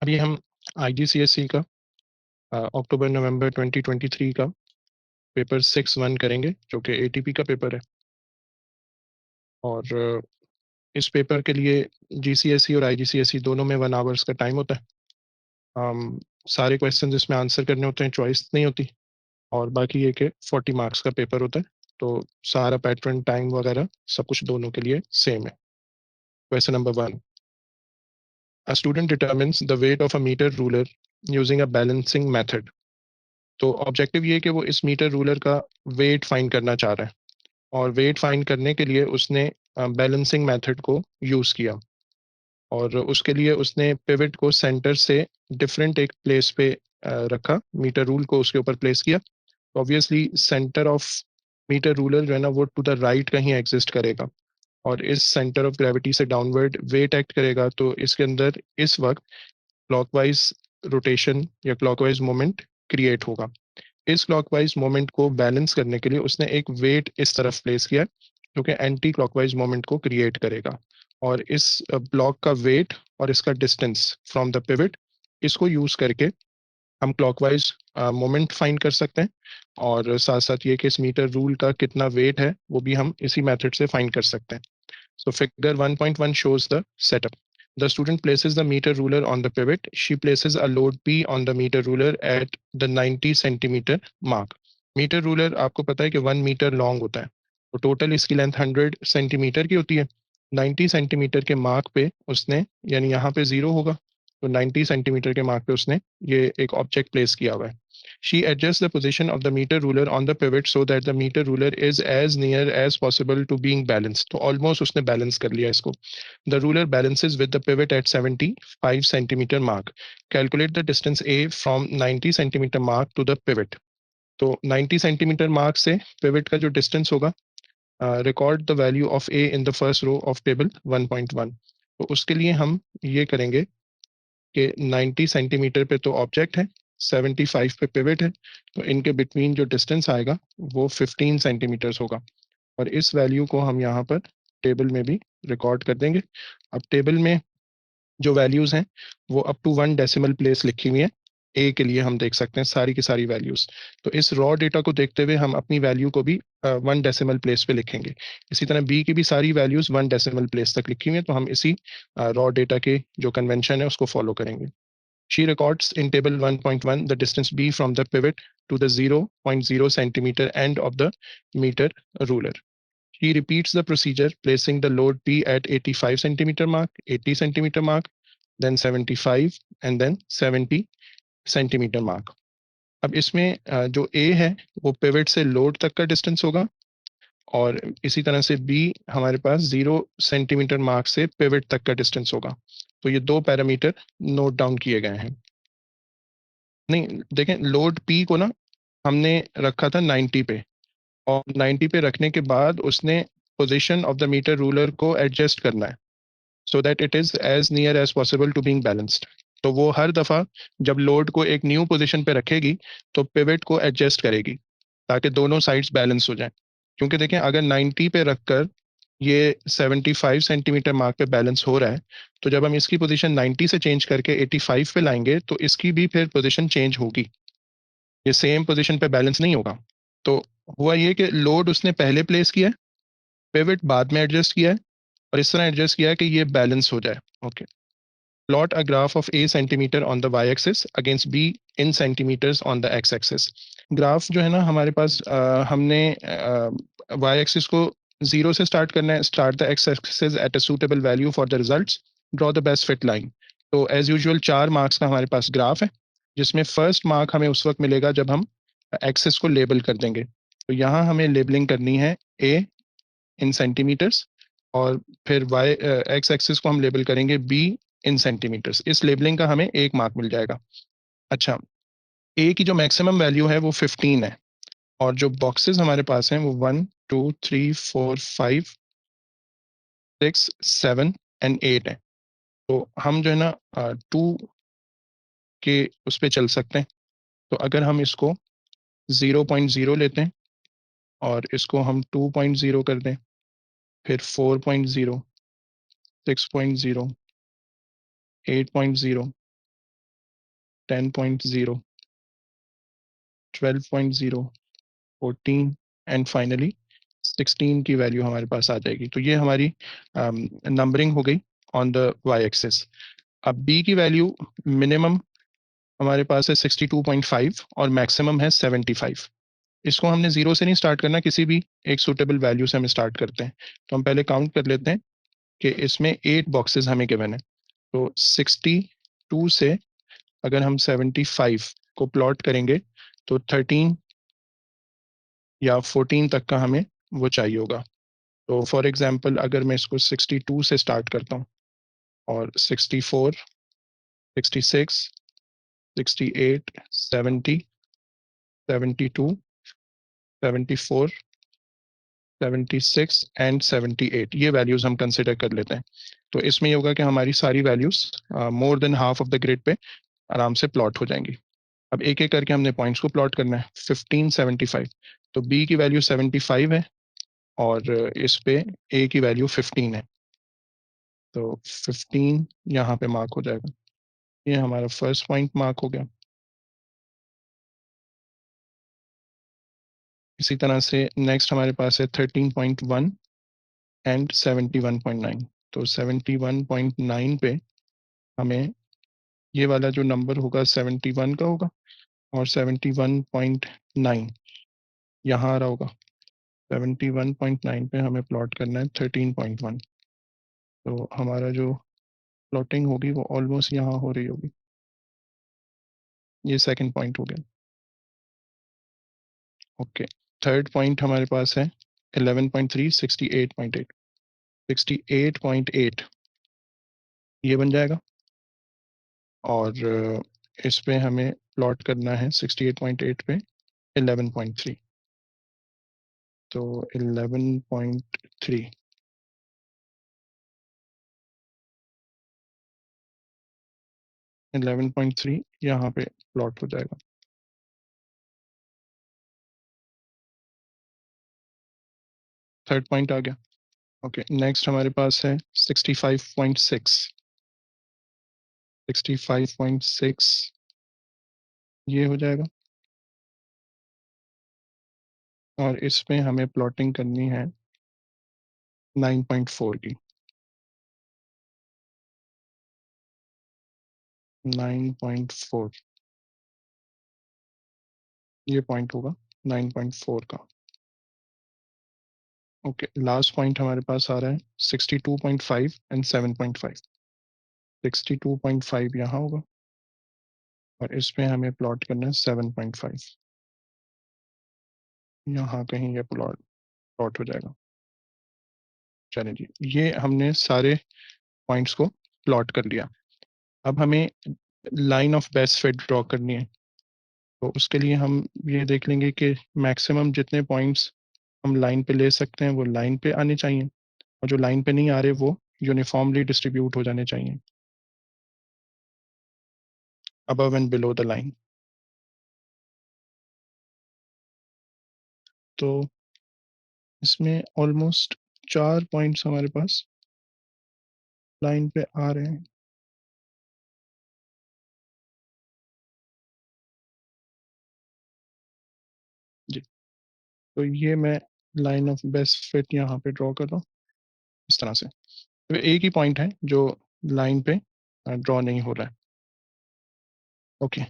अभी हम आईजीसीएसई का अक्टूबर नवंबर 2023 का पेपर 6-1 करेंगे, जो कि एटीपी का पेपर है। और इस पेपर के लिए जीसीएसई और आईजीसीएसई दोनों में 1 आवर्स का टाइम होता है। सारे क्वेश्चंस इसमें आंसर करने होते हैं, चॉइस नहीं होती। और बाकी ये कि 40 मार्क्स का पेपर होता है, तो सारा पैटर्न, टाइम वगैरह सब कुछ दोनों के लिए सेम है। Question number 1, a student determines the weight of a metre ruler using a balancing method. तो ऑब्जेक्टिव ये है कि वो इस मीटर रूलर का वेट फाइंड करना चाह रहा है, और वेट फाइंड करने के लिए उसने बैलेंसिंग मेथड को यूज़ किया। और उसके लिए उसने पिवट को सेंटर से डिफरेंट एक प्लेस पे रखा, मीटर रूल को उसके ऊपर प्लेस किया। Obviously centre of metre ruler जो है ना, वो टू द राइट कहीं एग्जिस्ट करेगा, और इस सेंटर ऑफ ग्रेविटी से डाउनवर्ड वेट एक्ट करेगा। तो इसके अंदर इस वक्त क्लॉकवाइज रोटेशन या क्लॉकवाइज मोमेंट क्रिएट होगा। इस क्लॉकवाइज मोमेंट को बैलेंस करने के लिए उसने एक वेट इस तरफ प्लेस किया, जो कि एंटी क्लॉकवाइज मोमेंट को क्रिएट करेगा। और इस ब्लॉक का वेट और इसका डिस्टेंस फ्रॉम द पिवट, इसको यूज करके हम क्लॉकवाइज मोमेंट फाइंड कर सकते हैं। और साथ साथ ये कि इस मीटर रूल का कितना वेट है वो भी हम इसी मेथड से फाइंड कर सकते हैं। So figure 1.1 shows the setup. The student places the meter ruler on the pivot. She places a load P on the meter ruler at the 90 centimeter mark. Metre ruler आपको पता है कि 1 metre long होता है, तो total इसकी length 100 centimetre की होती है। 90 सेंटीमीटर के मार्क पे उसने, यानी यहाँ पे 0 होगा, तो 90 सेंटीमीटर के मार्क पे उसने ये एक ऑब्जेक्ट प्लेस किया हुआ है। She adjusts the position of the meter ruler on the pivot so that the meter ruler is as near as possible to being balanced. तो almost उसने balance कर लिया इसको. The ruler balances with the pivot at 75 centimeter mark. Calculate the distance A from 90 centimeter mark to the pivot. तो 90 centimetre mark से pivot का जो distance होगा, record the value of A in the first row of table 1.1। तो उसके लिए हम ये करेंगे कि 90 सेंटीमीटर पे तो ऑब्जेक्ट है, 75 पे पिवट है, तो इनके बिटवीन जो डिस्टेंस आएगा वो 15 सेंटीमीटर्स होगा। और इस वैल्यू को हम यहाँ पर टेबल में भी रिकॉर्ड कर देंगे। अब टेबल में जो वैल्यूज हैं वो अप टू 1 डेसिमल प्लेस लिखी हुई है। ए के लिए हम देख सकते हैं सारी की सारी वैल्यूज। तो इस रॉ डेटा को देखते हुए हम अपनी वैल्यू को भी 1 डेसिमल प्लेस पे लिखेंगे। इसी तरह बी की भी सारी वैल्यूज 1 डेसिमल प्लेस तक लिखी हुई हैं, तो हम इसी रॉ डेटा के जो कन्वेंशन है उसको फॉलो करेंगे। She records in table 1.1 the distance B from the pivot to the 0.0 centimeter end of the meter ruler. She repeats the procedure, placing the load P at 85 centimeter mark, 80 centimeter mark, then 75 and then 70 centimeter mark. अब इसमें जो A है वो pivot से load तक का distance होगा, और इसी तरह से बी हमारे पास 0 सेंटीमीटर मार्क से पिवट तक का डिस्टेंस होगा। तो ये दो पैरामीटर नोट डाउन किए गए हैं। नहीं, देखें, लोड पी को ना हमने रखा था 90 पे, और 90 पे रखने के बाद उसने position of the metre ruler को एडजस्ट करना है so that it is as near as possible to being balanced. तो वो हर दफा जब लोड को एक न्यू पोजीशन पे रखेगी तो पिवट को एडजस्ट करेगी, ताकि दोनों साइड्स बैलेंस हो जाएं। क्योंकि देखें, अगर 90 पे रखकर ये 75 सेंटीमीटर मार्क पे बैलेंस हो रहा है, तो जब हम इसकी पोजीशन 90 से चेंज करके 85 पे लाएंगे तो इसकी भी फिर पोजीशन चेंज होगी, ये सेम पोजीशन पे बैलेंस नहीं होगा। तो हुआ ये कि लोड उसने पहले प्लेस किया है, पिवट बाद में एडजस्ट किया है, और इस तरह एडजस्ट किया है कि ये बैलेंस हो जाए। Okay, plot a graph of A centimetre on the y axis against B in centimetres on the x axis. Graph जो है ना हमारे पास, हमने वाई एक्सिस को 0 से स्टार्ट करना है, start the x axis at a suitable value for the results, draw the best fit line. तो एज यूजुअल 4 मार्क्स का हमारे पास ग्राफ है, जिसमें फर्स्ट मार्क हमें उस वक्त मिलेगा जब हम एक्सिस को लेबल कर देंगे। तो यहाँ हमें लेबलिंग करनी है ए इन सेंटीमीटर्स, और फिर वाई एक्स एक्सिस को हम लेबल करेंगे बी इन सेंटीमीटर्स। इस लेबलिंग का हमें 1 मार्क मिल जाएगा। अच्छा, ए की जो मैक्सिमम वैल्यू है वो 15 है, और जो बॉक्सेस हमारे पास हैं वो 1, 2, 3, 4, 5, 6, 7 एंड 8 है। तो हम जो है ना 2 के उस पर चल सकते हैं। तो अगर हम इसको 0.0 लेते हैं, और इसको हम 2.0 कर दें, फिर 4.0, 6.0, 8.0, 10.0, 12.0, 14 एंड फाइनली 16 की वैल्यू हमारे पास आ जाएगी। तो ये हमारी नंबरिंग हो गई ऑन द वाई एक्सिस। अब बी की वैल्यू मिनिमम हमारे पास है 62.5 और मैक्सिमम है 75। इसको हमने जीरो से नहीं स्टार्ट करना, किसी भी एक सुटेबल वैल्यू से हम स्टार्ट करते हैं। तो हम पहले काउंट कर लेते हैं कि इसमें 8 बॉक्सेस हमें गिवन है। तो 62 से अगर हम 75 को प्लॉट करेंगे तो 13 या 14 तक का हमें वो चाहिए होगा। तो फॉर एग्जांपल अगर मैं इसको 62 से स्टार्ट करता हूँ और 64, 66, 68, 70, 72, 74, 76 एंड 78 ये वैल्यूज हम कंसिडर कर लेते हैं। तो इसमें ये होगा कि हमारी सारी values more than half of the grid पे आराम से प्लॉट हो जाएंगी। अब एक एक करके हमने पॉइंट्स को प्लॉट करना है। 15, 75, तो बी की वैल्यू 75 है और इस पे ए की वैल्यू 15 है। तो 15 यहाँ पे मार्क हो जाएगा। ये हमारा फर्स्ट पॉइंट मार्क हो गया। इसी तरह से नेक्स्ट हमारे पास है 13.1 एंड 71.9। तो 71.9 पे हमें ये वाला जो नंबर होगा 71 का होगा और 71.9 यहाँ आ रहा होगा। 71.9 पे हमें प्लॉट करना है 13.1। तो हमारा जो प्लॉटिंग होगी वो ऑलमोस्ट यहाँ हो रही होगी। ये सेकंड पॉइंट हो गया। ओके, थर्ड पॉइंट हमारे पास है 11.3, 68.8। 68.8 ये बन जाएगा और इस पे हमें प्लॉट करना है 68.8 पे 11.3। तो 11.3 11.3 यहाँ पे प्लॉट हो जाएगा। थर्ड पॉइंट आ गया। ओके, नेक्स्ट हमारे पास है 65.6। 65.6 ये हो जाएगा और इसमें हमें प्लॉटिंग करनी है 9.4 की। 9.4 ये पॉइंट होगा 9.4 का। ओके, लास्ट पॉइंट हमारे पास आ रहा है 62.5 एंड 7.5। 62.5 यहाँ होगा और इसमें हमें प्लॉट करना है 7.5। यहाँ कहीं ये प्लॉट प्लॉट हो जाएगा। चलिए जी, ये हमने सारे पॉइंट्स को प्लॉट कर लिया। अब हमें line of best fit draw करनी है। तो उसके लिए हम ये देख लेंगे कि मैक्सिमम जितने पॉइंट्स हम लाइन पे ले सकते हैं वो लाइन पे आने चाहिए और जो लाइन पे नहीं आ रहे वो यूनिफॉर्मली डिस्ट्रीब्यूट हो जाने चाहिए above and below the line. तो इसमें ऑलमोस्ट 4 पॉइंट्स हमारे पास लाइन पे आ रहे हैं। जी, तो ये मैं लाइन ऑफ बेस्ट फिट यहाँ पे ड्रॉ कर रहा हूँ इस तरह से। तो एक ही पॉइंट है जो लाइन पे ड्रॉ नहीं हो रहा है। ओके,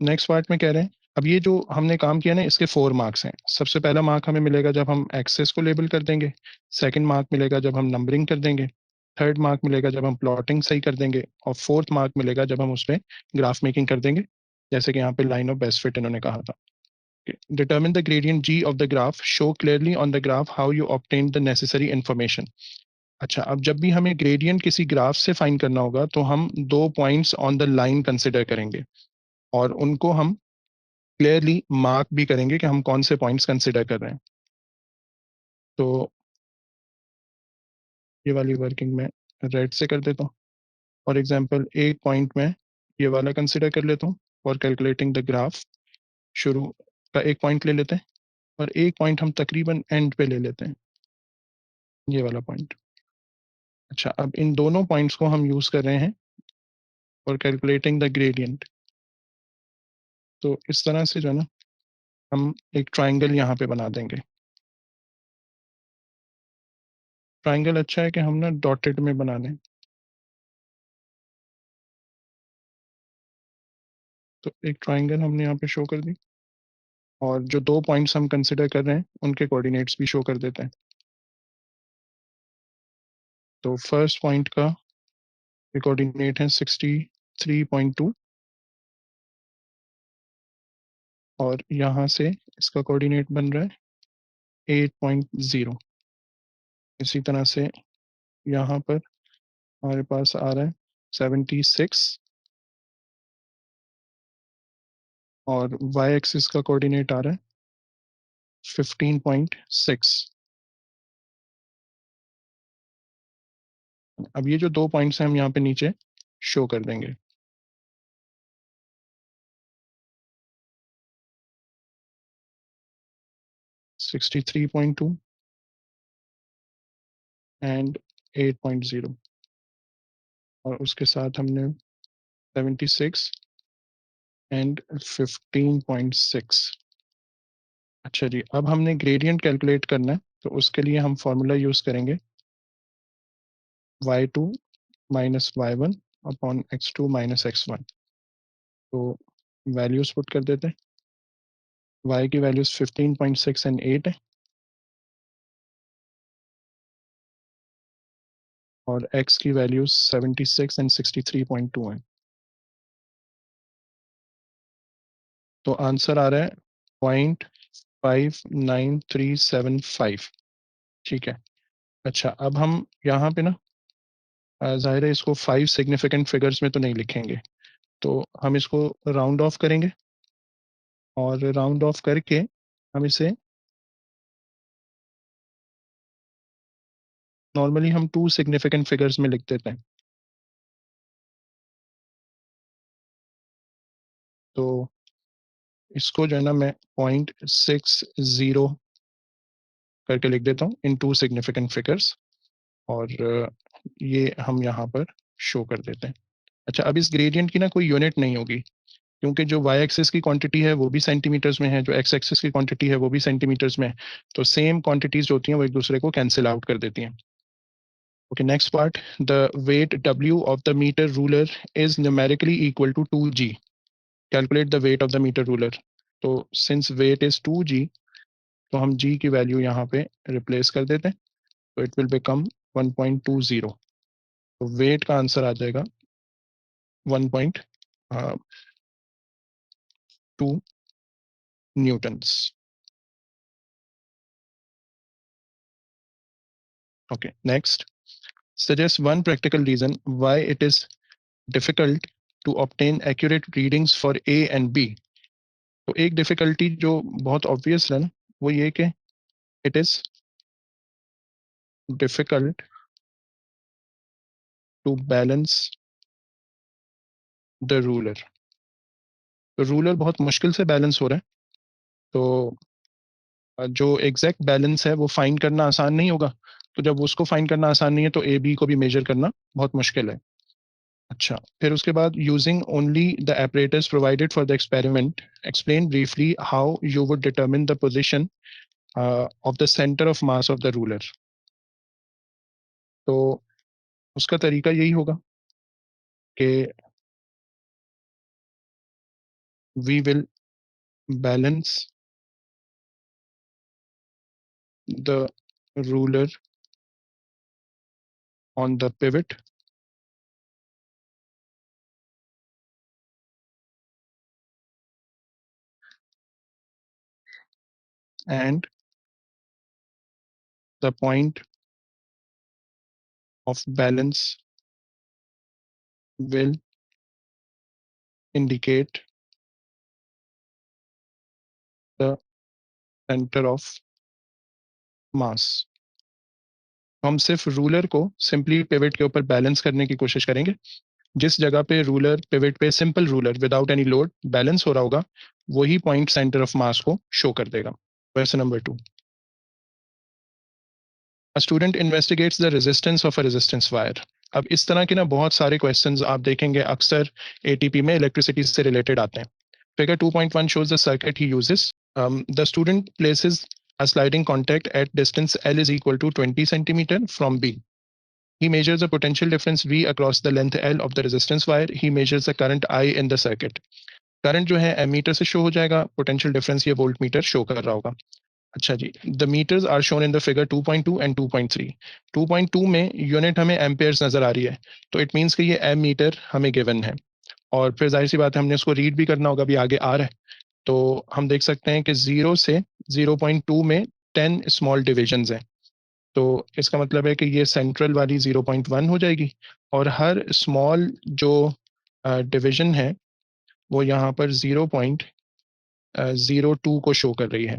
नेक्स्ट पार्ट में कह रहे हैं अब ये जो हमने काम किया ना इसके 4 मार्क्स हैं। सबसे पहला मार्क हमें मिलेगा जब हम एक्सेस को लेबल कर देंगे। सेकंड मार्क मिलेगा जब हम नंबरिंग कर देंगे। थर्ड मार्क मिलेगा जब हम प्लॉटिंग सही कर देंगे और फोर्थ मार्क मिलेगा जब हम उस पर ग्राफ मेकिंग कर देंगे, जैसे कि यहाँ पे लाइन ऑफ बेस्ट फिट इन्होंने कहा था। Determine the gradient G of the graph, show clearly on the graph how you obtain the necessary information. अच्छा, अब जब भी हमें ग्रेडियंट किसी ग्राफ से फाइंड करना होगा तो हम 2 points on the line consider करेंगे और उनको हम क्लियरली मार्क भी करेंगे कि हम कौन से पॉइंट्स कंसिडर कर रहे हैं। तो ये वाली वर्किंग में रेड से कर देता हूँ। फॉर एग्जांपल एक पॉइंट में ये वाला कंसिडर कर लेता हूँ फॉर कैलकुलेटिंग द ग्राफ। शुरू का एक पॉइंट ले लेते हैं और एक पॉइंट हम तकरीबन एंड पे ले लेते हैं, ये वाला पॉइंट। अच्छा, अब इन दोनों पॉइंट्स को हम यूज कर रहे हैं फॉर कैलकुलेटिंग द ग्रेडियंट। तो इस तरह से जो है ना, हम एक ट्राइंगल यहाँ पे बना देंगे। ट्राइंगल अच्छा है कि हम ना डॉटेड में बना लें। तो एक ट्राइंगल हमने यहाँ पे शो कर दी, और जो 2 पॉइंट्स हम कंसिडर कर रहे हैं उनके कोऑर्डिनेट्स भी शो कर देते हैं। तो फर्स्ट पॉइंट का कोऑर्डिनेट है 63.2, और यहाँ से इसका कोऑर्डिनेट बन रहा है 8.0। इसी तरह से यहाँ पर हमारे पास आ रहा है 76, और वाई एक्सिस का कोऑर्डिनेट आ रहा है 15.6। अब ये जो 2 पॉइंट्स हैं हम यहाँ पे नीचे शो कर देंगे। Sixty three point two and 8.0, और उसके साथ हमने 76 एंड 15.6। अच्छा जी, अब हमने ग्रेडियंट कैलकुलेट करना है, तो उसके लिए हम फॉर्मूला यूज करेंगे y2 minus y1 upon x2 minus x1। तो वैल्यूज पुट कर देते हैं। y की वैल्यूज 15.6 एंड 8 है, और x की वैल्यूज 76 एंड 63.2 है। तो आंसर आ रहा है 0.59375। ठीक है। अच्छा, अब हम यहाँ पे ना जाहिर है इसको 5 सिग्निफिकेंट फिगर्स में तो नहीं लिखेंगे, तो हम इसको राउंड ऑफ करेंगे, और राउंड ऑफ करके हम इसे नॉर्मली हम 2 सिग्निफिकेंट फिगर्स में लिख देते हैं। तो इसको जो है ना मैं 0.60 करके लिख देता हूँ इन 2 सिग्निफिकेंट फिगर्स, और ये हम यहाँ पर शो कर देते हैं। अच्छा, अब इस ग्रेडियंट की ना कोई यूनिट नहीं होगी, क्योंकि जो वाई एक्सिस की क्वांटिटी है वो भी सेंटीमीटर्स में है, जो एक्स एक्सिस की क्वांटिटी है वो भी सेंटीमीटर्स में है। तो सेम क्वांटिटीज जो होती हैं वो एक दूसरे को कैंसिल आउट कर देती हैं। Okay, next part, the weight W of the metre ruler is numerically equal to 2g। Calculate the weight of the metre ruler. तो सिंस वेट इज 2g, तो हम g की वैल्यू यहाँ पे रिप्लेस कर देते हैं, तो इट विल बिकम 1.20। तो वेट का आंसर आ जाएगा 1.2 Newton's. Okay, next, suggest one practical reason why it is difficult to obtain accurate readings for A and B। तो एक डिफिकल्टी जो बहुत ऑब्वियस है ना, वो ये कि it is difficult to balance the ruler. तो रूलर बहुत मुश्किल से बैलेंस हो रहा है, तो जो एग्जैक्ट बैलेंस है वो फाइंड करना आसान नहीं होगा। तो जब उसको फाइंड करना आसान नहीं है, तो ए बी को भी मेजर करना बहुत मुश्किल है। अच्छा, फिर उसके बाद using only the apparatus provided for the experiment, explain briefly how you would determine the position of the centre of mass of the ruler. तो उसका तरीका यही होगा कि we will balance the ruler on the pivot and the point of balance will indicate the center of mass। हम सिर्फ ruler को simply pivot के ऊपर बैलेंस करने की कोशिश करेंगे। जिस जगह पे रूलर पिवट पे, simple ruler without any load balance हो रहा होगा, वही पॉइंट सेंटर ऑफ मास को शो कर देगा। Question number 2, a student investigates the resistance of a resistance wire. अब इस तरह के ना बहुत सारे क्वेश्चंस आप देखेंगे अक्सर एटीपी में इलेक्ट्रिसिटी से रिलेटेड आते हैं। Figure 2.1 shows the circuit he uses. The student places a sliding contact at distance L is equal to 20 centimeter from B. He measures the potential difference V across the length L of the resistance wire. He measures the current I in the circuit. Current जो है ammeter से show हो जाएगा, potential difference ये volt meter show कर रहा होगा. अच्छा जी, the meters are shown in the figure 2.2 and 2.3. 2.2 में यूनिट हमें एम्पेयर्स नजर आ रही है, तो इट मींस कि ये एम मीटर हमें गिवन है. और फिर जाहिर सी बात है हमने उसको रीड भी करना होगा, अभी आगे आ रहा है. तो हम देख सकते हैं कि 0 से 0.2 में 10 स्मॉल डिविजन्स हैं. तो इसका मतलब है कि ये सेंट्रल वाली 0.1 हो जाएगी, और हर स्मॉल जो डिवीजन है वो यहाँ पर 0.02 को शो कर रही है.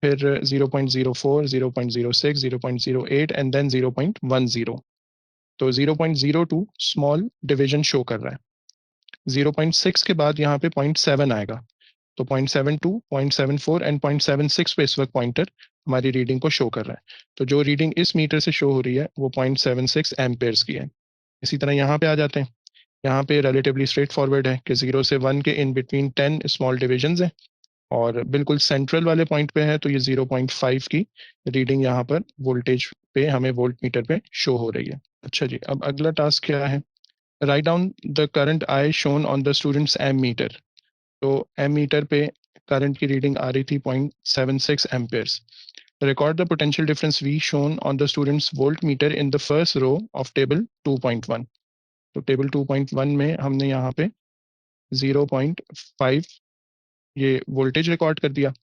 फिर 0.04, 0.06, 0.08 एंड देन 0.10. तो 0.02 स्मॉल डिवीजन शो कर रहा है. 0.6 के बाद यहाँ पे 0.7 आएगा. तो 0.72, 0.74 एंड 0.76 पे इस वक्त पॉइंटर हमारी रीडिंग को शो कर रहा है. तो जो रीडिंग इस मीटर से शो हो रही है वो 0.76 एम्पेयर्स की है. इसी तरह यहाँ पे आ जाते हैं. यहाँ पे रिलेटिवली स्ट्रेट फॉरवर्ड है कि 0 से 1 के इन बिटवीन 10 स्मॉल डिविजन्स हैं, और बिल्कुल सेंट्रल वाले पॉइंट पे है, तो ये 0.5 की रीडिंग यहाँ पर वोल्टेज पे हमें वोल्ट मीटर पे शो हो रही है. अच्छा जी, अब अगला टास्क क्या है? Write down the current I shown on the students ammeter. तो एम मीटर पे करंट की रीडिंग आ रही थी 0.76 amperes. Record the potential difference V shown on the students voltmeter in the first row of table 2.1. तो table 2.1 में हमने यहाँ पे 0.5 ये वोल्टेज रिकॉर्ड कर दिया.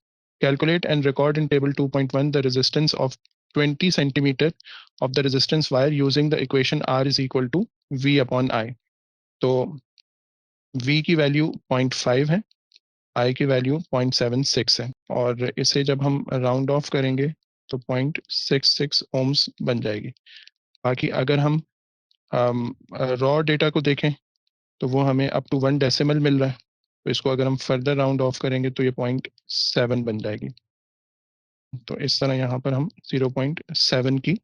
Calculate and record in table 2.1 the resistance of 20 centimetres of the resistance wire using the equation R is equal to V upon I. तो V की वैल्यू 0.5 है, I की वैल्यू 0.76 है, और इसे जब हम राउंड ऑफ करेंगे तो 0.66 ओम्स बन जाएगी. बाकी अगर हम रॉ डेटा को देखें तो वो हमें अप टू 1 डेसिमल मिल रहा है. तो इसको अगर हम फर्दर राउंड ऑफ करेंगे तो ये 0.7 बन जाएगी. तो इस तरह यहाँ पर हम 0.7 की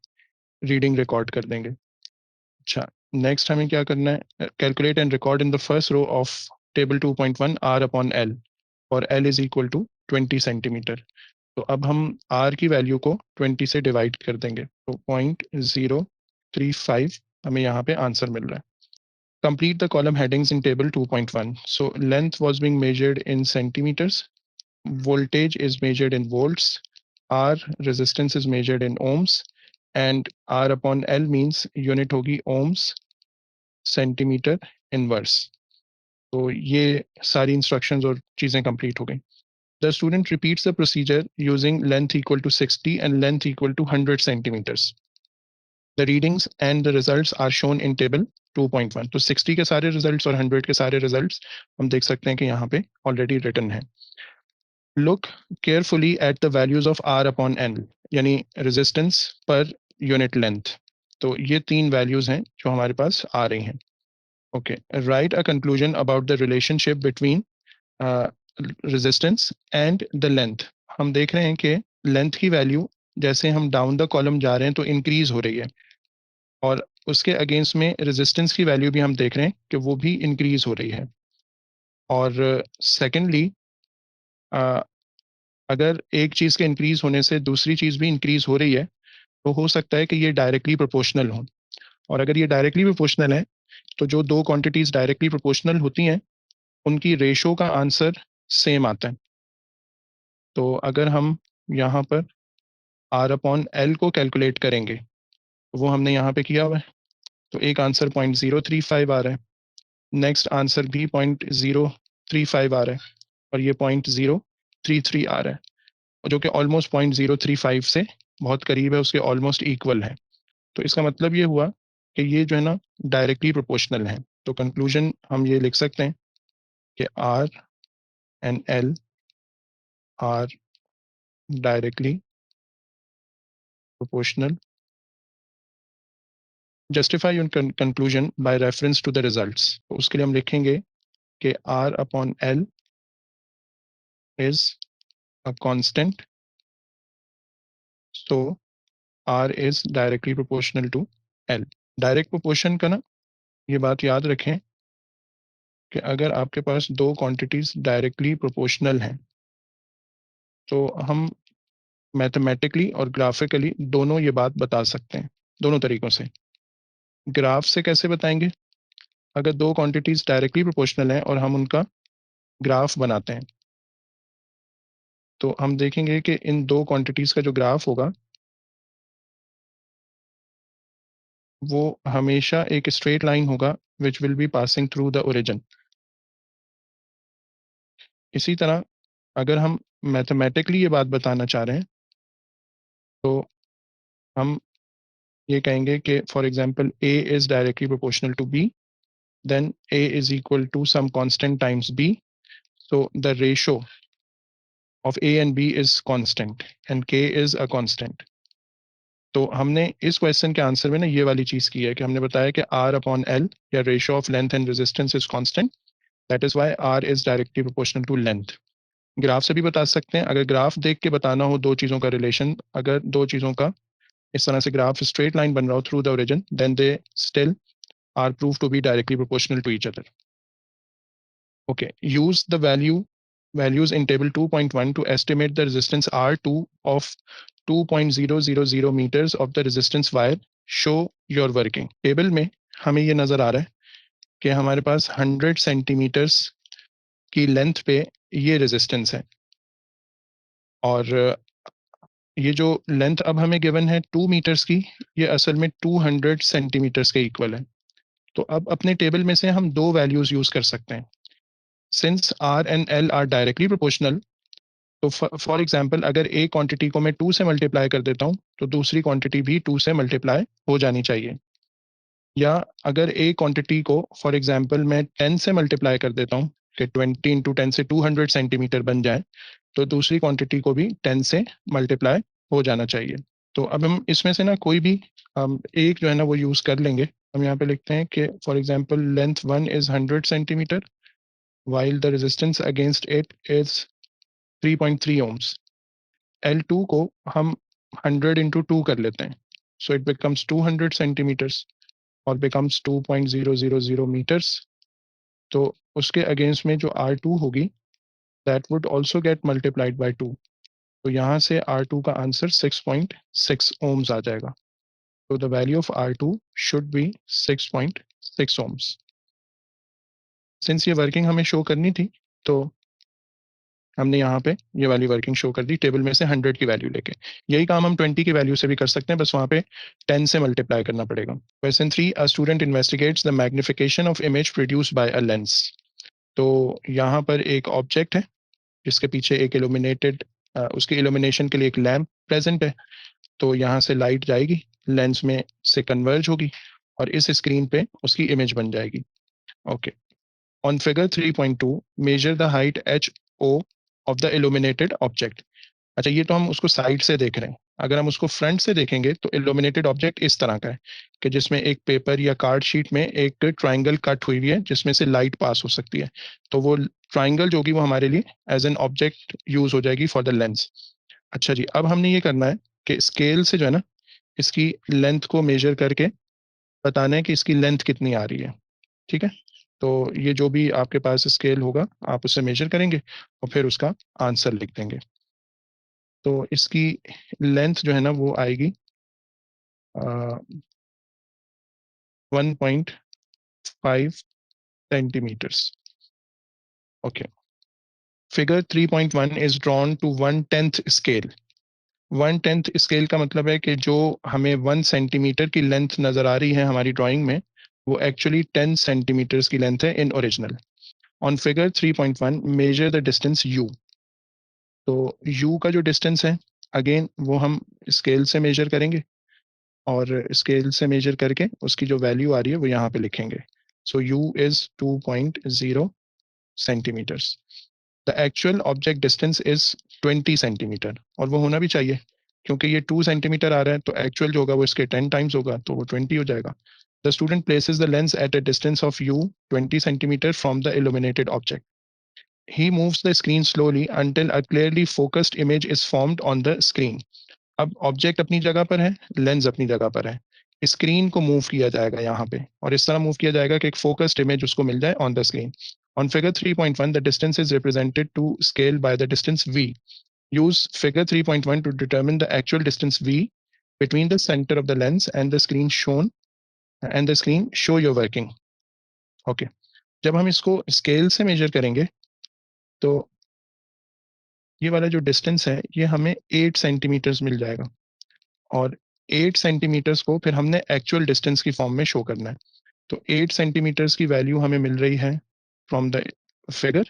रीडिंग रिकॉर्ड कर देंगे. अच्छा, नेक्स्ट हमें क्या करना है? Calculate and record in the first row of table 2.1 R upon L, और L is equal to 20 centimetres. तो अब हम R की वैल्यू को 20 से डिवाइड कर देंगे, तो 0.035 हमें यहाँ पे आंसर मिल रहा है. Complete the column headings in table 2.1. So length was being measured in centimeters, voltage is measured in volts, R resistance is measured in ohms, and R upon L means unit होगी ohms centimeter inverse. तो ये सारी instructions और चीजें complete हो गई. The student repeats the procedure using length equal to 60 and length equal to 100 centimeters. The readings and the results are shown in table 2.1. तो 60 के सारे results और 100 के सारे results हम देख सकते हैं कि यहाँ पे already written है. Look carefully at the values of R upon N, यानी resistance per unit length. तो ये 3 values हैं जो हमारे पास आ रही हैं. Okay, write a conclusion about the relationship between uh, resistance and the length. हम देख रहे हैं कि length की value जैसे हम down the column जा रहे हैं तो increase हो रही है, और उसके अगेंस्ट में रेजिस्टेंस की वैल्यू भी हम देख रहे हैं कि वो भी इंक्रीज हो रही है. और सेकेंडली अगर एक चीज़ के इंक्रीज होने से दूसरी चीज़ भी इंक्रीज हो रही है तो हो सकता है कि ये डायरेक्टली प्रोपोर्शनल हो. और अगर ये डायरेक्टली प्रोपोर्शनल है तो जो दो क्वांटिटीज डायरेक्टली प्रोपोर्शनल होती हैं उनकी रेशो का आंसर सेम आता है. तो अगर हम यहाँ पर R अपॉन L को कैलकुलेट करेंगे तो वो हमने यहाँ पे किया हुआ है. तो एक आंसर 0.035 आ रहा है, नेक्स्ट आंसर भी 0.035 आ रहा है, और ये 0.033 आ रहा है, जो कि ऑलमोस्ट 0.035 से बहुत करीब है, उसके ऑलमोस्ट इक्वल है. तो इसका मतलब ये हुआ कि ये जो है ना डायरेक्टली प्रोपोर्शनल है. तो कंक्लूजन हम ये लिख सकते हैं कि R and L are directly proportional. Justify your conclusion by reference to the results. तो उसके लिए हम लिखेंगे कि R upon L is a constant, so R is directly proportional to L. Direct proportion का ना ये बात याद रखें कि अगर आपके पास दो क्वांटिटीज डायरेक्टली प्रोपोर्शनल हैं तो हम मैथमेटिकली और ग्राफिकली दोनों ये बात बता सकते हैं, दोनों तरीकों से। ग्राफ से कैसे बताएंगे? अगर दो क्वांटिटीज डायरेक्टली प्रोपोर्शनल हैं और हम उनका ग्राफ बनाते हैं तो हम देखेंगे कि इन दो क्वांटिटीज का जो ग्राफ होगा वो हमेशा एक स्ट्रेट लाइन होगा which will be passing through the origin. इसी तरह अगर हम मैथमेटिकली ये बात बताना चाह रहे हैं तो हम ये कहेंगे कि for example a is directly proportional to b, then a is equal to some constant times b, so the ratio of a and b is constant and k is a constant। तो हमने इस question के answer में ना ये वाली चीज की है कि हमने बताया कि r अपॉन l या ratio of length and resistance is constant, that is why r is directly proportional to length. Graph से भी बता सकते हैं, अगर ग्राफ देख के बताना हो दो चीजों का रिलेशन, अगर दो चीजों का इस तरह से ग्राफ स्ट्रेट लाइन बन रहा हो through the origin, then they still are prove to be directly proportional to each other. Okay, use the values in table 2.1 to estimate the resistance R2 of 2.000 meters of the resistance wire, show your working। Table में हमें ये नजर आ रहा है कि हमारे पास 100 centimetres की length पे ये रेजिस्टेंस है और ये जो लेंथ अब हमें गिवन है 2 मीटर्स की, ये असल में 200 सेंटीमीटर्स के इक्वल है। तो अब अपने टेबल में से हम दो वैल्यूज यूज कर सकते हैं। Since R and L are directly proportional, तो फॉर एग्जांपल अगर एक क्वांटिटी को मैं 2 से मल्टीप्लाई कर देता हूँ तो दूसरी क्वांटिटी भी 2 से मल्टीप्लाई हो जानी चाहिए। या अगर एक क्वांटिटी को फॉर एग्जांपल मैं 10 से मल्टीप्लाई कर देता हूँ कि 20 इंटू 10 से 200 सेंटीमीटर बन जाए, तो दूसरी क्वांटिटी को भी 10 से मल्टीप्लाई हो जाना चाहिए। तो अब हम इसमें से ना कोई भी एक जो है ना वो यूज कर लेंगे। हम यहाँ पे लिखते हैं कि for example length 1 is 100 centimetre while the resistance against it is 3.3 ohms। L2 को हम 100 into 2 कर लेते हैं, so it becomes 200 centimeters और becomes 2.000 meters। तो उसके अगेंस्ट में जो R2 होगी that would also get multiplied by 2, तो यहाँ से R2 का आंसर 6.6 ohms आ जाएगा। तो the value of R2 should be 6.6 ohms। Since ये वर्किंग हमें शो करनी थी तो हमने यहाँ पे ये वाली वर्किंग शो कर दी टेबल में से 100 की वैल्यू लेके। यही काम हम 20 की वैल्यू से भी कर सकते हैं, बस वहाँ पे 10 से मल्टीप्लाई करना पड़ेगा। Question 3, a student investigates the magnification of image produced by a lens. तो यहाँ पर एक ऑब्जेक्ट है जिसके पीछे एक इल्यूमिनेटेड, उसकी इल्यूमिनेशन के लिए एक लैम्प प्रेजेंट है। तो यहाँ से लाइट जाएगी, लेंस में से कन्वर्ज होगी और इस स्क्रीन पे उसकी इमेज बन जाएगी। Okay, on figure 3.2 measure the height HO of the illuminated object. अच्छा, ये तो हम उसको साइड से देख रहे हैं। अगर हम उसको फ्रंट से देखेंगे तो इल्यूमिनेटेड ऑब्जेक्ट इस तरह का है कि जिसमें एक पेपर या कार्ड शीट में एक ट्राइंगल कट हुई हुई है जिसमें से लाइट पास हो सकती है। तो वो ट्राइंगल जो होगी वो हमारे लिए एज एन ऑब्जेक्ट यूज हो जाएगी फॉर द लेंस। अच्छा जी, अब हमने ये करना है कि स्केल से जो है ना इसकी लेंथ को मेजर करके बताना है कि इसकी लेंथ कितनी आ रही है। ठीक है, तो ये जो भी आपके पास स्केल होगा आप उससे मेजर करेंगे और फिर उसका आंसर लिख देंगे। तो इसकी लेंथ जो है ना वो आएगी 1.5 centimetres. Okay, figure 3.1 is drawn to 1/10 scale. 1/10 scale का मतलब है कि जो हमें 1 सेंटीमीटर की लेंथ नजर आ रही है हमारी ड्राइंग में, वो एक्चुअली 10 सेंटीमीटर्स की लेंथ है in original. On figure 3.1 measure the distance u। तो u का जो डिस्टेंस है अगेन वो हम स्केल से मेजर करेंगे और स्केल से मेजर करके उसकी जो वैल्यू आ रही है वो यहाँ पे लिखेंगे। So u is 2.0 centimetres. The actual object distance is 20 centimetre, और वो होना भी चाहिए क्योंकि ये 2 सेंटीमीटर आ रहा है तो एक्चुअल जो होगा वो इसके 10 टाइम्स होगा तो वो 20 हो जाएगा। The student places the lens at a distance of u 20 centimetre from the illuminated object. He moves the screen slowly until a clearly focused image is formed on the screen। अब object अपनी जगह पर है, lens अपनी जगह पर है, screen को मूव किया जाएगा यहाँ पे और इस तरह मूव किया जाएगा कि एक फोकस्ड इमेज उसको मिल जाए on the screen. On figure 3.1, the distance is represented to scale by the distance v. Use figure 3.1 to determine the actual distance v between the center of the lens and the screen show your working. Okay. जब हम इसको scale से major करेंगे तो ये वाला जो distance है ये हमें 8 सेंटीमीटर्स मिल जाएगा और 8 सेंटीमीटर्स को फिर हमने एक्चुअल डिस्टेंस की फॉर्म में शो करना है। तो 8 सेंटीमीटर्स की वैल्यू हमें मिल रही है फ्रॉम द फिगर,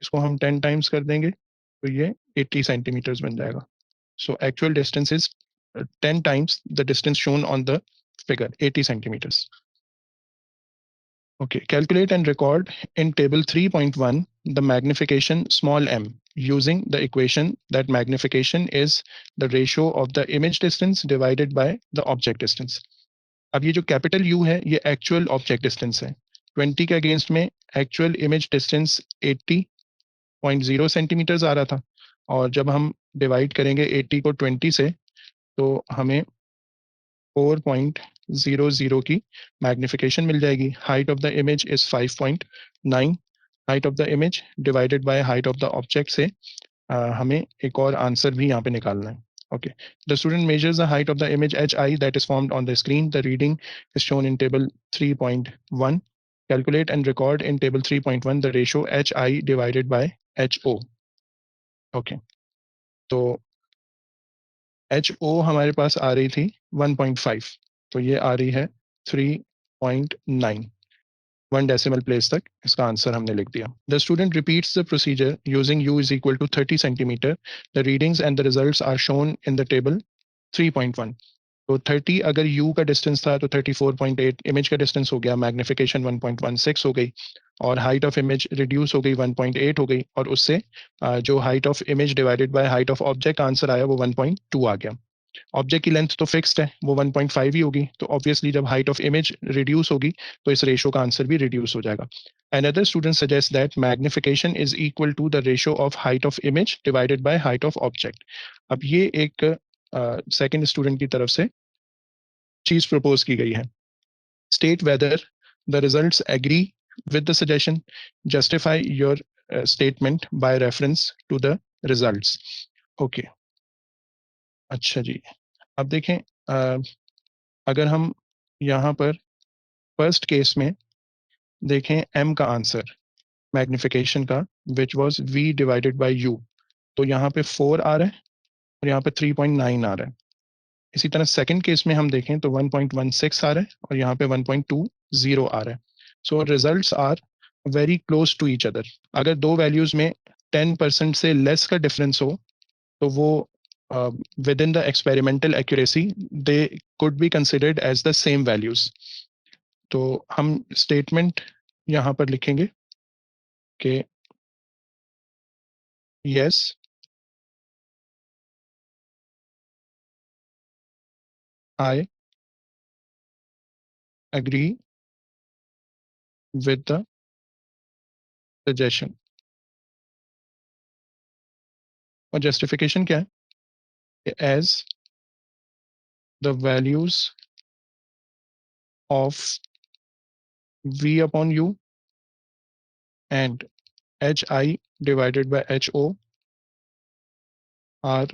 इसको हम 10 टाइम्स कर देंगे तो ये 80 सेंटीमीटर्स बन जाएगा। So actual distance is 10 times the distance shown on the figure, 80 centimeters. Okay, calculate and record in table 3.1 the magnification small m using the equation that magnification is the ratio of the image distance divided by the object distance. अब ये जो capital U है ये actual object distance है। 20 के against में actual image distance 80.0 centimetres आ रहा था और जब हम डिवाइड करेंगे 80 को 20 से तो हमें 4.00 की मैग्निफिकेशन मिल जाएगी। Height of the image is 5.9। Height of the image divided by height of the object से हमें एक और आंसर भी यहाँ पे निकालना है। Okay, the student measures the height of the image hi that is formed on the screen. The reading is shown in table 3.1. Calculate and record in table 3.1 the ratio hi divided by ho. Okay, तो HO हमारे पास आ रही थी 1.5, तो ये आ रही है 3.9। 1 decimal place तक इसका आंसर हमने लिख दिया। The student repeats the procedure using u is equal to 30 centimeter. The readings and the results are shown in the table 3.1. तो 30 अगर u का डिस्टेंस था तो 34.8 इमेज का डिस्टेंस हो गया, मैग्निफिकेशन 1.16 हो गई और हाइट ऑफ इमेज रिड्यूस हो गई 1.8 हो गई और उससे जो height of image divided by height of object answer आया वो 1.2 आ गया। ऑब्जेक्ट की लेंथ तो फिक्स्ड है, वो 1.5 ही होगी, तो ऑब्वियसली जब हाइट ऑफ इमेज रिड्यूस होगी तो इस रेशियो का आंसर भी रिड्यूस हो जाएगा। Another student suggests that magnification is equal to the ratio of height of image divided by height of object. अब ये एक सेकंड स्टूडेंट की तरफ से चीज प्रपोज की गई है। State whether the results agree with the suggestion. Justify your statement by reference to the results. Okay. अच्छा जी, अब देखें अगर हम यहाँ पर फर्स्ट केस में देखें m का आंसर मैग्निफिकेशन का which was v divided by u, तो यहाँ पे 4 आ रहा है और यहाँ पे 3.9 आ रहा है। इसी तरह सेकंड केस में हम देखें तो 1.16 आ रहा है और यहाँ पे 1.20 आ रहा है। So results are very close to each other. अगर दो वैल्यूज में 10% से लेस का डिफरेंस हो तो वो within the experimental accuracy they could be considered as the same values. तो हम स्टेटमेंट यहाँ पर लिखेंगे कि yes I agree with the suggestion। और जस्टिफिकेशन क्या है? As the values of v upon u and hi divided by ho are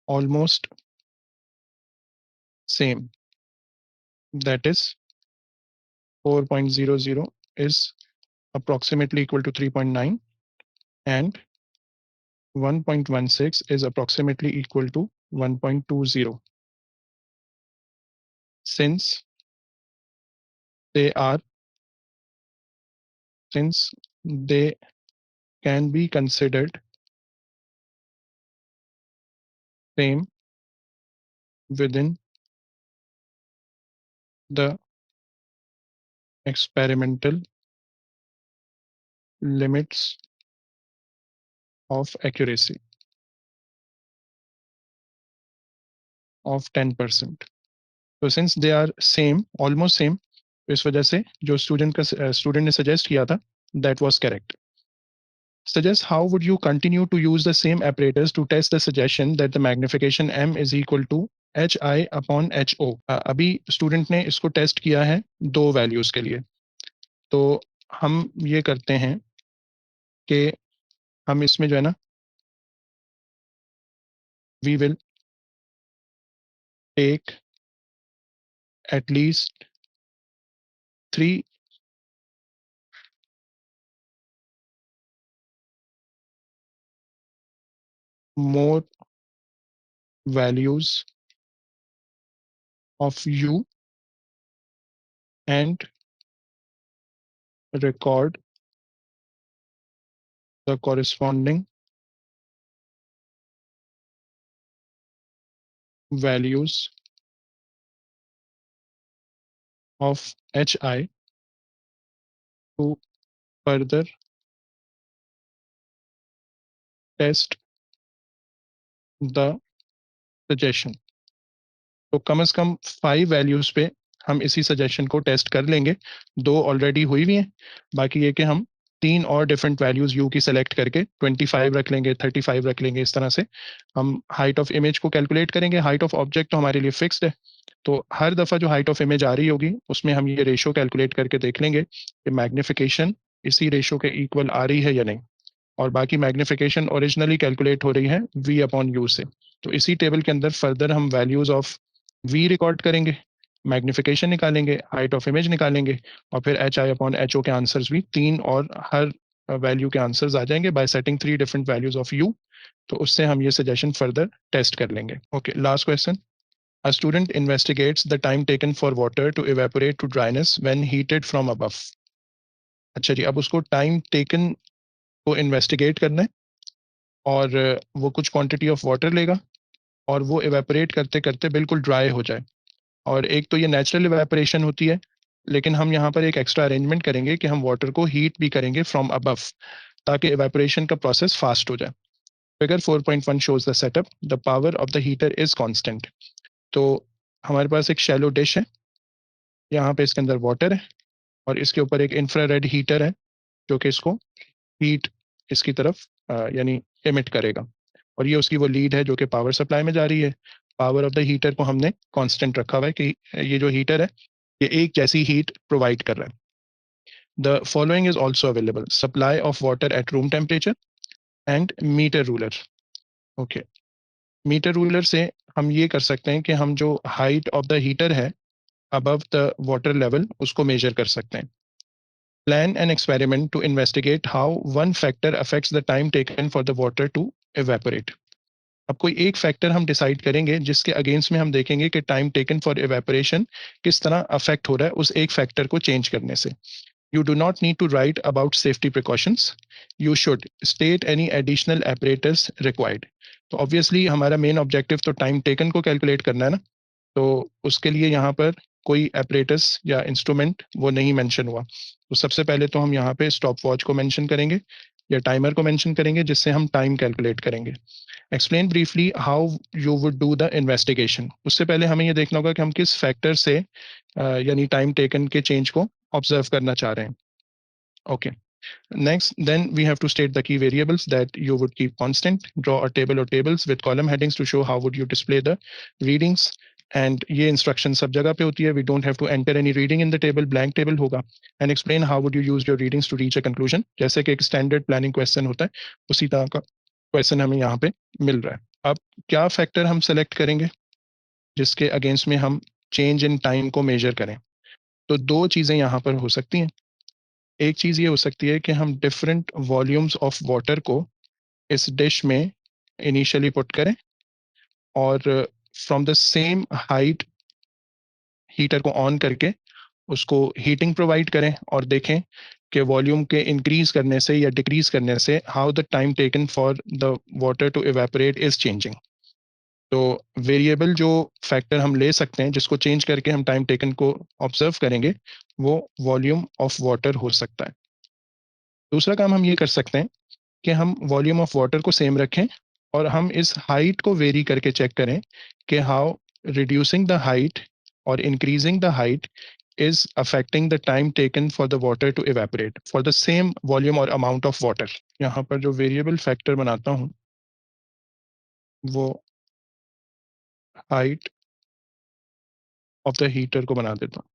almost same, that is 4.00 is approximately equal to 3.9 and 1.16 is approximately equal to 1.20 since they can be considered same within the experimental limits of accuracy of 10%. So since they are same, almost same, तो इस वजह से जो student ने suggest किया था that was correct. Suggest how would you continue to use the same apparatus to test the suggestion that the magnification m is equal to HI/HO। अभी student ने इसको टेस्ट किया है 2 वैल्यूज़ के लिए। तो हम ये करते हैं कि हम इसमें जो है ना, we will take at least 3 more values of U and record the corresponding values of HI to further test the suggestion। तो कम से कम 5 वैल्यूज पे हम इसी सजेशन को टेस्ट कर लेंगे। 2 ऑलरेडी हुई हुई हैं, बाकी ये कि हम 3 और डिफरेंट वैल्यूज यू की सेलेक्ट करके 25 रख लेंगे, 35 रख लेंगे। इस तरह से हम हाइट ऑफ इमेज को कैलकुलेट करेंगे। हाइट ऑफ ऑब्जेक्ट तो हमारे लिए फिक्स्ड है, तो हर दफ़ा जो हाइट ऑफ इमेज आ रही होगी उसमें हम ये रेशो कैलकुलेट करके देख लेंगे कि मैग्निफिकेशन इसी रेशो के इक्वल आ रही है या नहीं। और बाकी मैग्निफिकेशन ओरिजिनली कैलकुलेट हो रही है वी अपॉन यू से। तो इसी टेबल के अंदर फर्दर हम वैल्यूज ऑफ वी रिकॉर्ड करेंगे, मैग्निफिकेशन निकालेंगे, हाइट ऑफ इमेज निकालेंगे, और फिर HI/HO के आंसर्स भी 3 और हर वैल्यू के आंसर्स आ जाएंगे bye setting 3 different values of you. तो उससे हम ये सजेशन फर्दर टेस्ट कर लेंगे। Okay, last question. A student investigates the time taken for water to evaporate to dryness when heated from above। अच्छा जी, अब उसको टाइम टेकन को इन्वेस्टिगेट करना है, और वो कुछ क्वांटिटी ऑफ वाटर लेगा और वो इवेपोरेट करते करते बिल्कुल ड्राई हो जाए। और एक तो ये नेचुरल इवेपोरेशन होती है, लेकिन हम यहाँ पर एक एक्स्ट्रा अरेंजमेंट करेंगे कि हम वाटर को हीट भी करेंगे फ्रॉम अबव, ताकि इवेपोरेशन का प्रोसेस फास्ट हो जाए। Figure 4.1 shows the setup, the power of the heater is constant। तो हमारे पास एक शैलो डिश है, यहाँ पे इसके अंदर वाटर है, और इसके ऊपर एक इंफ्रारेड हीटर है जो कि इसको हीट इसकी तरफ यानी एमिट करेगा। और ये उसकी वो लीड है जो कि पावर सप्लाई में जा रही है। पावर ऑफ द हीटर को हमने कांस्टेंट रखा हुआ है कि ये जो हीटर है ये एक जैसी हीट प्रोवाइड कर रहा है। The following is also available: supply of water at room temperature and metre ruler. Okay, metre ruler से हम ये कर सकते हैं कि हम जो हाइट ऑफ द हीटर है अबव द वाटर लेवल उसको मेजर कर सकते हैं। Plan an experiment to investigate how one factor affects the time taken for the water to evaporate। अब कोई एक फैक्टर हम डिसाइड करेंगे जिसके अगेंस्ट में हम देखेंगे कि टाइम टेकन फॉर इवेपोरेशन किस तरह अफेक्ट हो रहा है उस एक फैक्टर को चेंज करने से। You do not need to write about safety precautions. You should state any additional apparatus required। तो ऑब्वियसली हमारा मेन ऑब्जेक्टिव तो टाइम टेकन को कैलकुलेट करना है ना, तो उसके लिए यहाँ पर कोई एपरेटस या इंस्ट्रूमेंट वो नहीं मेंशन हुआ। तो सबसे पहले तो हम यहाँ पे स्टॉप वॉच को मेंशन करेंगे या टाइमर को मेंशन करेंगे जिससे हम टाइम कैलकुलेट करेंगे। Explain briefly how you would do the investigation. उससे पहले हमें ये देखना होगा कि हम किस फैक्टर से यानी टाइम टेकन के चेंज को ऑब्जर्व करना चाह रहे हैं। Okay, next, then we have to state the key variables that you would keep constant. Draw a table or tables with column headings to show how would you display the readings। And ये instruction सब जगह पे होती है। We don't have to enter any reading in the table, blank table होगा। And explain how would you use your readings to reach a conclusion। जैसे कि एक standard planning question होता है, उसी तरह का question हमें यहाँ पे मिल रहा है। अब क्या फैक्टर हम सेलेक्ट करेंगे जिसके अगेंस्ट में हम चेंज इन टाइम को मेजर करें? तो 2 चीज़ें यहाँ पर हो सकती हैं। एक चीज ये हो सकती है कि हम डिफरेंट वॉल्यूम्स ऑफ वाटर को इस डिश में इनिशियली पुट करें और from the same height heater को ऑन करके उसको हीटिंग प्रोवाइड करें और देखें कि वॉल्यूम के इंक्रीज करने से या डिक्रीज करने से how the time taken for the water to evaporate is changing. तो वेरिएबल जो फैक्टर हम ले सकते हैं जिसको चेंज करके हम टाइम टेकन को ऑब्जर्व करेंगे वो वॉल्यूम ऑफ वाटर हो सकता है। दूसरा काम हम ये कर सकते हैं कि हम वॉल्यूम ऑफ वाटर को सेम रखें और हम इस हाइट को वेरी करके चेक करें कि हाउ रिड्यूसिंग द हाइट और increasing the height is affecting the time taken for the water to evaporate for the same volume और amount of water। यहाँ पर जो वेरिएबल फैक्टर बनाता हूँ वो हाइट ऑफ द हीटर को बना देता हूँ।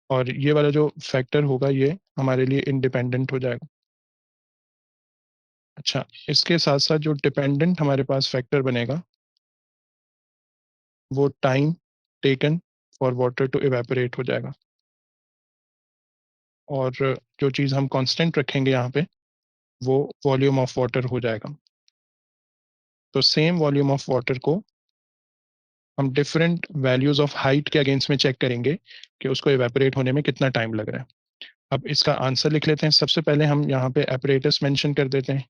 और ये वाला जो फैक्टर होगा ये हमारे लिए इंडिपेंडेंट हो जाएगा। अच्छा, इसके साथ-साथ जो डिपेंडेंट हमारे पास फैक्टर बनेगा, वो time taken for water to evaporate हो जाएगा। और जो चीज़ हम कांस्टेंट रखेंगे यहाँ पे, वो वॉल्यूम ऑफ वाटर हो जाएगा। तो सेम वॉल्यूम ऑफ वाटर को हम डिफरेंट वैल्यूज़ ऑफ हाइट के अगेंस्ट में चेक करेंगे कि उसको इवेपोरेट होने में कितना टाइम लग रहा है। अब इसका आंसर लिख लेते हैं। सबसे पहले हम यहाँ पे एपरेटस मेंशन कर देते हैं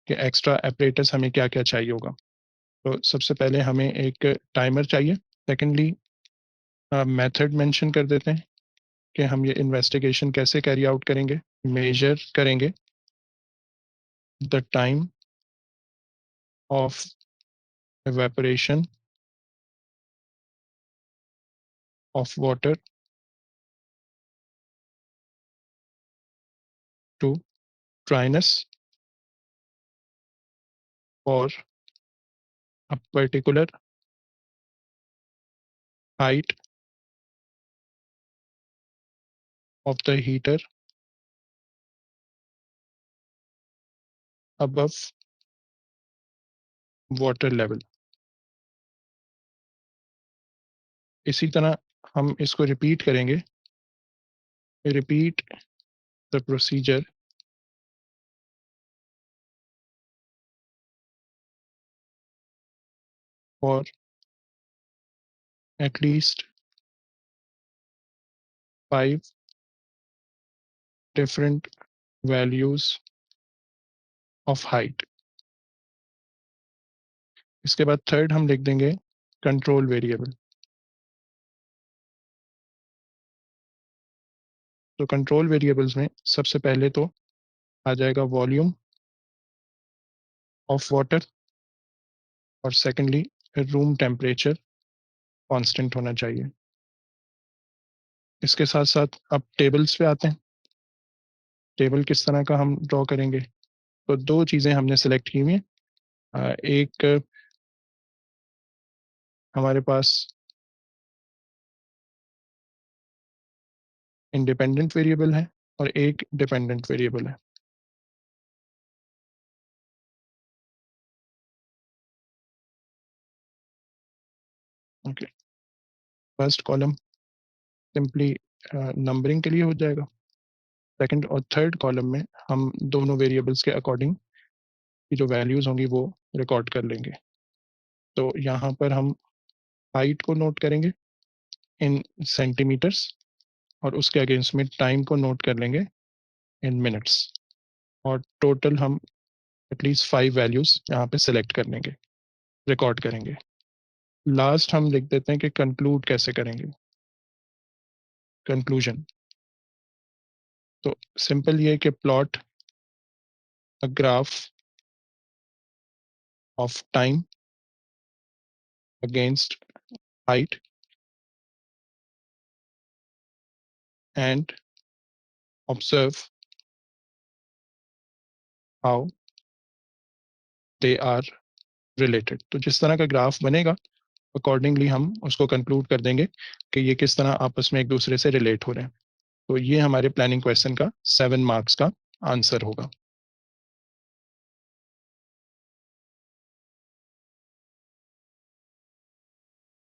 कि एक्स्ट्रा एपरेटस हमें क्या-क्या चाहिए होगा। तो सबसे पहले हमें एक टाइमर चाहिए। सेकंडली मेथड मेंशन कर देते हैं कि हम ये इन्वेस्टिगेशन कैसे कैरी आउट करेंगे। मेजर करेंगे the time of evaporation of water to dryness for a particular height of the heater above water level। इसी तरह हम इसको रिपीट करेंगे। Repeat the procedure for at least 5 different values of height। इसके बाद third हम लिख देंगे कंट्रोल वेरिएबल। तो कंट्रोल वेरिएबल्स में सबसे पहले तो आ जाएगा वॉल्यूम ऑफ वाटर और सेकेंडली रूम टेम्परेचर कांस्टेंट होना चाहिए। इसके साथ साथ अब टेबल्स पे आते हैं। टेबल किस तरह का हम ड्रॉ करेंगे? तो दो चीज़ें हमने सेलेक्ट की हुई हैं। एक हमारे पास इंडिपेंडेंट वेरिएबल है और एक डिपेंडेंट वेरिएबल है। Okay, first column simply numbering के लिए हो जाएगा। सेकंड और थर्ड कॉलम में हम दोनों वेरिएबल्स के अकॉर्डिंग की जो वैल्यूज़ होंगी वो रिकॉर्ड कर लेंगे। तो यहाँ पर हम हाइट को नोट करेंगे इन सेंटीमीटर्स और उसके अगेंस्ट में टाइम को नोट कर लेंगे इन मिनट्स। और टोटल हम एटलीस्ट 5 वैल्यूज़ यहाँ पे सिलेक्ट कर लेंगे, रिकॉर्ड करेंगे। लास्ट हम लिख देते हैं कि कंक्लूड कैसे करेंगे। कंक्लूजन तो सिंपल ये कि plot a graph of time against height and observe how they are related। तो जिस तरह का ग्राफ बनेगा अकॉर्डिंगली हम उसको कंक्लूड कर देंगे कि ये किस तरह आपस में एक दूसरे से रिलेट हो रहे हैं। तो ये हमारे प्लानिंग क्वेश्चन का 7 मार्क्स का आंसर होगा।